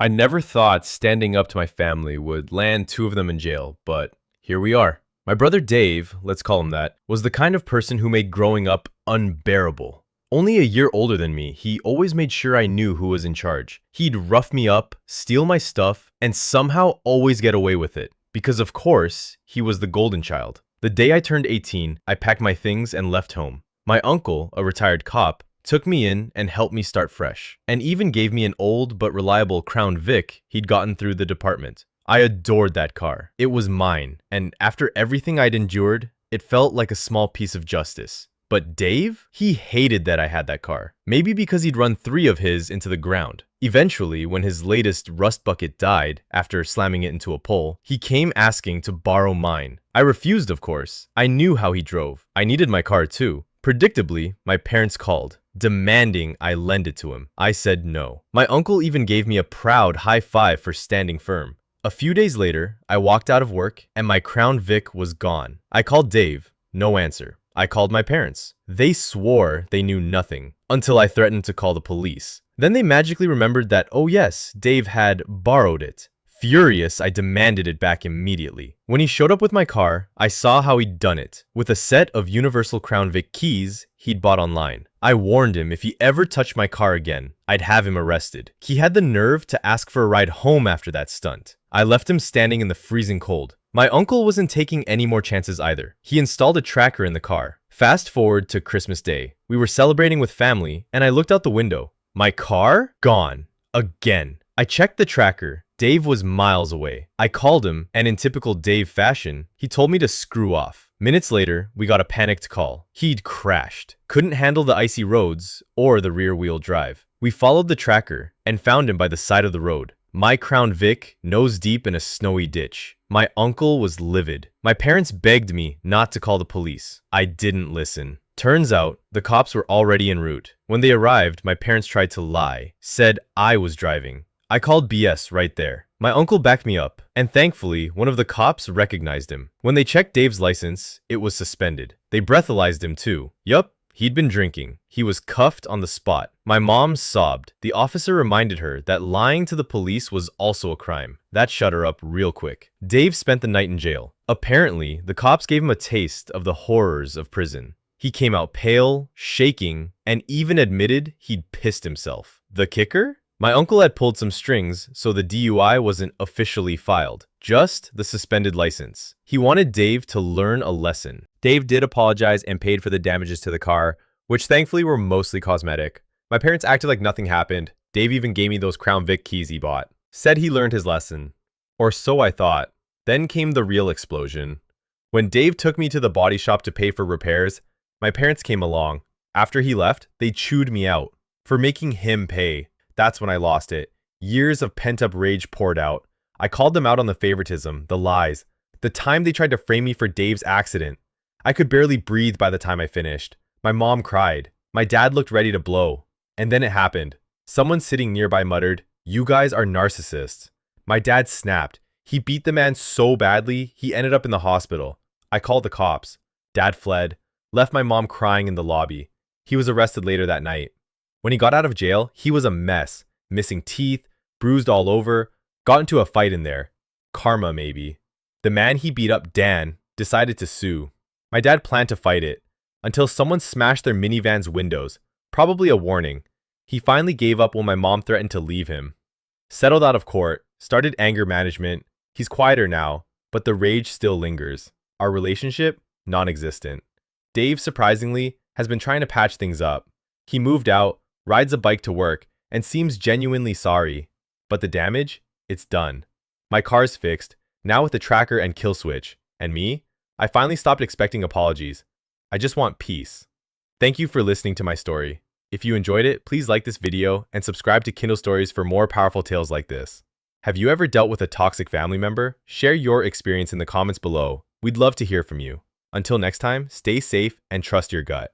I never thought standing up to my family would land two of them in jail, but here we are. My brother Dave, let's call him that, was the kind of person who made growing up unbearable. Only a year older than me, he always made sure I knew who was in charge. He'd rough me up, steal my stuff, and somehow always get away with it. Because of course, he was the golden child. The day I turned 18, I packed my things and left home. My uncle, a retired cop, took me in and helped me start fresh, and even gave me an old but reliable Crown Vic he'd gotten through the department. I adored that car. It was mine, and after everything I'd endured, it felt like a small piece of justice. But Dave? He hated that I had that car. Maybe because he'd run 3 of his into the ground. Eventually, when his latest rust bucket died after slamming it into a pole, he came asking to borrow mine. I refused, of course. I knew how he drove. I needed my car too. Predictably, my parents called, demanding I lend it to him. I said no. My uncle even gave me a proud high five for standing firm. A few days later, I walked out of work and my Crown Vic was gone. I called Dave. No answer. I called my parents. They swore they knew nothing until I threatened to call the police. Then they magically remembered that, oh yes, Dave had borrowed it. Furious, I demanded it back immediately. When he showed up with my car, I saw how he'd done it, with a set of universal Crown Vic keys he'd bought online. I warned him if he ever touched my car again, I'd have him arrested. He had the nerve to ask for a ride home after that stunt. I left him standing in the freezing cold. My uncle wasn't taking any more chances either. He installed a tracker in the car. Fast forward to Christmas Day. We were celebrating with family, and I looked out the window. My car? Gone. Again. I checked the tracker. Dave was miles away. I called him, and in typical Dave fashion, he told me to screw off. Minutes later, we got a panicked call. He'd crashed. Couldn't handle the icy roads or the rear-wheel drive. We followed the tracker and found him by the side of the road. My Crown Vic nose deep in a snowy ditch. My uncle was livid. My parents begged me not to call the police. I didn't listen. Turns out, the cops were already en route. When they arrived, my parents tried to lie, said I was driving. I called BS right there. My uncle backed me up, and thankfully, one of the cops recognized him. When they checked Dave's license, it was suspended. They breathalyzed him too. Yup, he'd been drinking. He was cuffed on the spot. My mom sobbed. The officer reminded her that lying to the police was also a crime. That shut her up real quick. Dave spent the night in jail. Apparently, the cops gave him a taste of the horrors of prison. He came out pale, shaking, and even admitted he'd pissed himself. The kicker? My uncle had pulled some strings, so the DUI wasn't officially filed, just the suspended license. He wanted Dave to learn a lesson. Dave did apologize and paid for the damages to the car, which thankfully were mostly cosmetic. My parents acted like nothing happened. Dave even gave me those Crown Vic keys he bought. Said he learned his lesson. Or so I thought. Then came the real explosion. When Dave took me to the body shop to pay for repairs, my parents came along. After he left, they chewed me out for making him pay. That's when I lost it. Years of pent-up rage poured out. I called them out on the favoritism, the lies, the time they tried to frame me for Dave's accident. I could barely breathe by the time I finished. My mom cried. My dad looked ready to blow. And then it happened. Someone sitting nearby muttered, "You guys are narcissists." My dad snapped. He beat the man so badly, he ended up in the hospital. I called the cops. Dad fled, left my mom crying in the lobby. He was arrested later that night. When he got out of jail, he was a mess, missing teeth, bruised all over, got into a fight in there. Karma, maybe. The man he beat up, Dan, decided to sue. My dad planned to fight it, until someone smashed their minivan's windows, probably a warning. He finally gave up when my mom threatened to leave him. Settled out of court, started anger management. He's quieter now, but the rage still lingers. Our relationship? Non-existent. Dave, surprisingly, has been trying to patch things up. He moved out, rides a bike to work, and seems genuinely sorry. But the damage? It's done. My car's fixed, now with the tracker and kill switch. And me? I finally stopped expecting apologies. I just want peace. Thank you for listening to my story. If you enjoyed it, please like this video and subscribe to Kindle Stories for more powerful tales like this. Have you ever dealt with a toxic family member? Share your experience in the comments below. We'd love to hear from you. Until next time, stay safe and trust your gut.